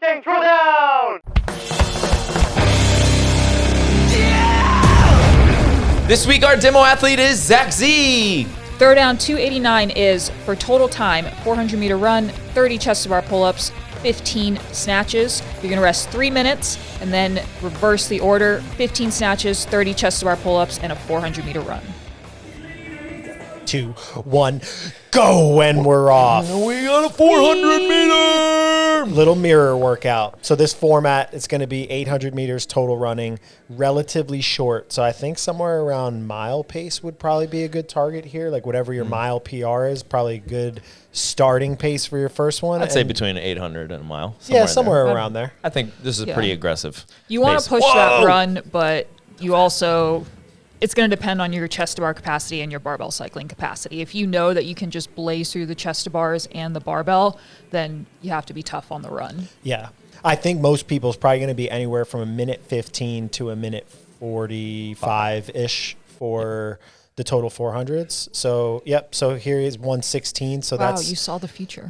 Throwdown! This week, our demo athlete is Zach Z. Throwdown 289 is, for total time, 400-meter run, 30 chest-to-bar pull-ups, 15 snatches. You're going to rest 3 minutes and then reverse the order. 15 snatches, 30 chest-to-bar pull-ups, and a 400-meter run. 2, 1, go, and we're off. We got a 400-meter. Little mirror workout. So this format, it's going to be 800 meters total running, relatively short. So I think somewhere around mile pace would probably be a good target here. Like whatever your mile PR is, probably a good starting pace for your first one. I'd say between 800 and a mile. Somewhere around there. I think this is pretty aggressive. You want to push that run, but you also... It's going to depend on your chest-to-bar capacity and your barbell cycling capacity. If you know that you can just blaze through the chest-to-bars and the barbell, then you have to be tough on the run. Yeah. I think most people's probably going to be anywhere from a minute 15 to a minute 45-ish for the total 400s. So, yep. So here is 116. So wow, you saw the future.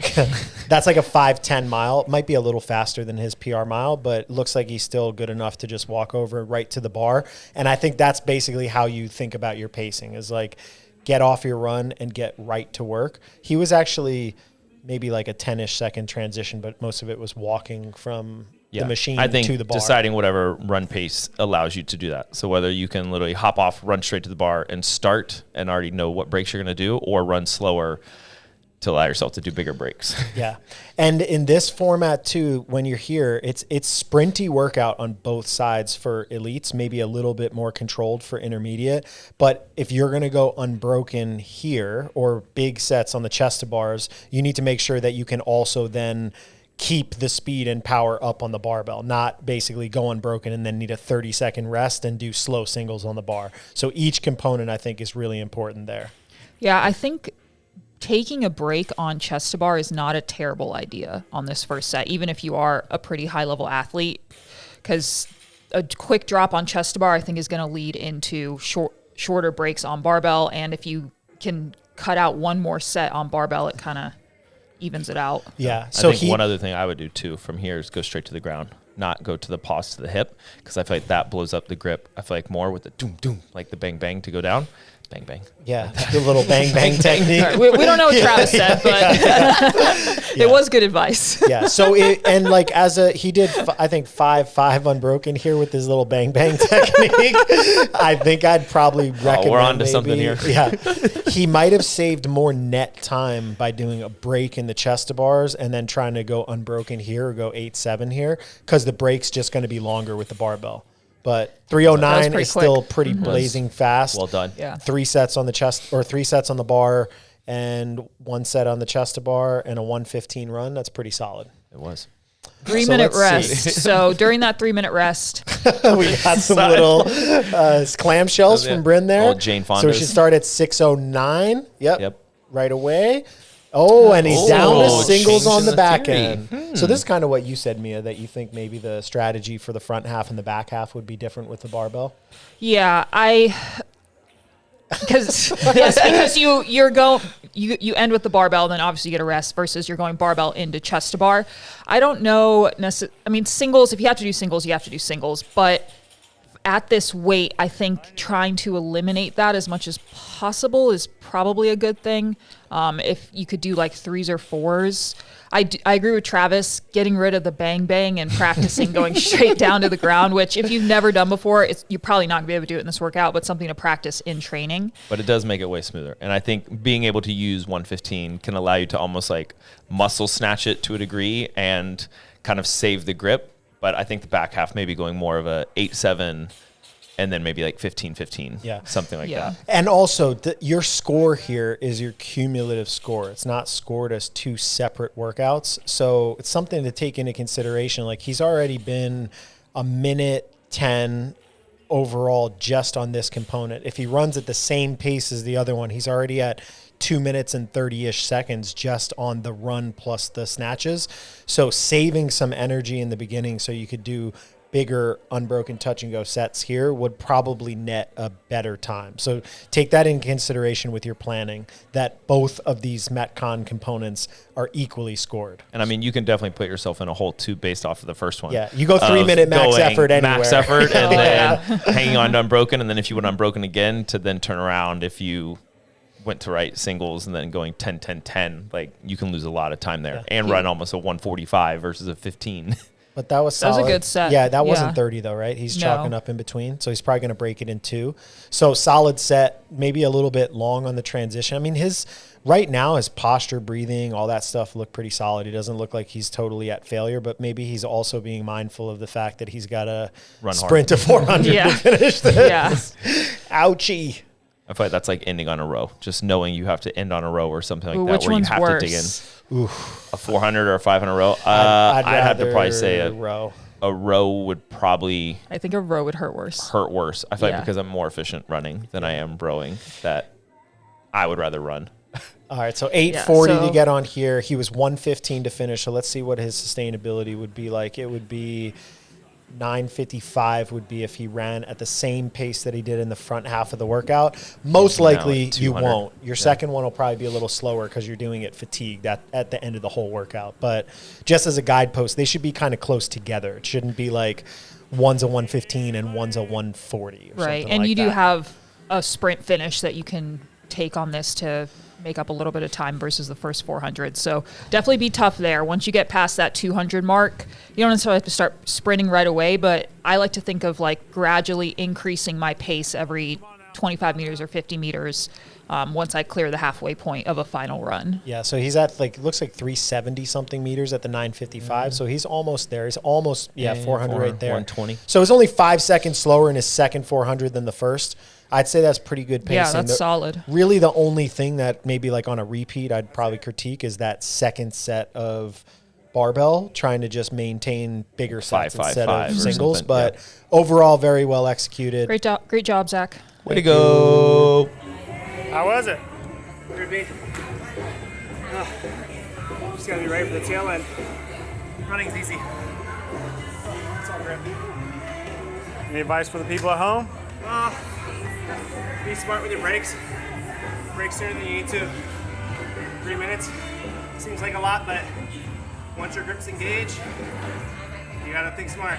That's like a 5:10 mile. Might be a little faster than his PR mile, but looks like he's still good enough to just walk over right to the bar. And I think that's basically how you think about your pacing is like get off your run and get right to work. He was actually maybe like a 10-ish second transition, but most of it was walking from the machine I think to the bar. Deciding whatever run pace allows you to do that. So whether you can literally hop off, run straight to the bar and start and already know what breaks you're going to do, or run slower to allow yourself to do bigger breaks. Yeah. And in this format too, when you're here, it's sprinty workout on both sides for elites, maybe a little bit more controlled for intermediate. But if you're going to go unbroken here or big sets on the chest to bars, you need to make sure that you can also then keep the speed and power up on the barbell, not basically go unbroken and then need a 30-second rest and do slow singles on the bar. So each component, I think, is really important there. Yeah, I think taking a break on chest to bar is not a terrible idea on this first set, even if you are a pretty high-level athlete, because a quick drop on chest to bar, I think, is going to lead into shorter breaks on barbell, and if you can cut out one more set on barbell, it kind of evens it out. Yeah. So I think one other thing I would do too from here is go straight to the ground, not go to the pause to the hip, because I feel like that blows up the grip. I feel like more with the doom doom, like the bang bang to go down, bang bang. Yeah, the little bang bang technique. Right. We don't know what Travis said, but it was good advice. Yeah. So he did I think 5-5 unbroken here with his little bang bang technique. I think I'd probably recommend. We're on to something here. Yeah. He might have saved more net time by doing a break in the chest to bars and then trying to go unbroken here or go 8-7 here, because the break's just going to be longer with the barbell. But 309 is still pretty blazing fast. Well done. Yeah. 3 sets on the chest, or 3 sets on the bar, and 1 set on the chest to bar, and a 115 run. That's pretty solid. It was. 3-minute rest. So during that 3-minute rest, We got some little clamshells from Bryn there. Old Jane Fonda's. So we should start at 609. Yep. Right away. Oh, and he's down to singles on the changes back the end. So this is kind of what you said, Mia, that you think maybe the strategy for the front half and the back half would be different with the barbell. yeah, because you end with the barbell, then obviously you get a rest, versus you're going barbell into chest to bar. I don't know singles, if you have to do singles, you have to do singles, but at this weight, I think trying to eliminate that as much as possible is probably a good thing. If you could do like 3s or 4s. I agree with Travis, getting rid of the bang bang and practicing going straight down to the ground, which if you've never done before, you're probably not going to be able to do it in this workout, but something to practice in training. But it does make it way smoother. And I think being able to use 115 can allow you to almost like muscle snatch it to a degree and kind of save the grip. But I think the back half maybe going more of a 8-7 and then maybe like 15-15, something like that. And also, your score here is your cumulative score. It's not scored as 2 separate workouts. So it's something to take into consideration. Like, he's already been a minute 10 overall just on this component. If he runs at the same pace as the other one, he's already at 2 minutes and 30-ish seconds just on the run plus the snatches. So saving some energy in the beginning so you could do bigger unbroken touch and go sets here would probably net a better time. So take that in consideration with your planning, that both of these Metcon components are equally scored. And I mean, you can definitely put yourself in a hole too based off of the first one. Yeah, you go 3 minute max effort anywhere. Max effort and then hanging on to unbroken. And then if you went unbroken again to then turn around, if you went to right singles and then going 10, 10, 10, like you can lose a lot of time there and run almost a 145 versus a 15. But that was solid. That was a good set. Yeah, that wasn't 30 though, right? He's chalking up in between. So he's probably going to break it in 2. So solid set, maybe a little bit long on the transition. I mean, right now, his posture, breathing, all that stuff look pretty solid. He doesn't look like he's totally at failure, but maybe he's also being mindful of the fact that he's got to sprint to 400 to finish this. Yeah. Ouchie. I feel like that's like ending on a row. Just knowing you have to end on a row or something like that, which where you one's have worse? to dig in. Oof. A 400 or a 500 row. I'd have to probably say a row. A row would probably I think a row would hurt worse. I feel like because I'm more efficient running than I am rowing, that I would rather run. All right, so 840 to get on here. He was 115 to finish. So let's see what his sustainability would be like. It would be 955 would be if he ran at the same pace that he did in the front half of the workout. Most likely you won't. Your second one will probably be a little slower because you're doing it fatigued at the end of the whole workout. But just as a guidepost, they should be kind of close together. It shouldn't be like one's a 115 and one's a 140 or right. something And like you do that. have a sprint finish that you can take on this to make up a little bit of time versus the first 400. So definitely be tough there. Once you get past that 200 mark, you don't necessarily have to start sprinting right away, but I like to think of like gradually increasing my pace every 25 meters or 50 meters once I clear the halfway point of a final run. Yeah, so he's at looks like 370 something meters at the 955. So he's almost there. He's almost 400 right there. 120. So it's only 5 seconds slower in his second 400 than the first. I'd say that's pretty good pacing. Yeah, that's solid. Really the only thing that maybe like on a repeat I'd probably critique is that second set of barbell, trying to just maintain bigger sets instead of singles. But overall, very well executed. Great job, Zach. Way to go. How was it? Good beat. Just gotta be ready for the tail end. Running's easy. It's all great. Any advice for the people at home? Be smart with your brakes. Brake sooner than you need to. 3 minutes. Seems like a lot, but once your grip's engaged, you gotta think smart.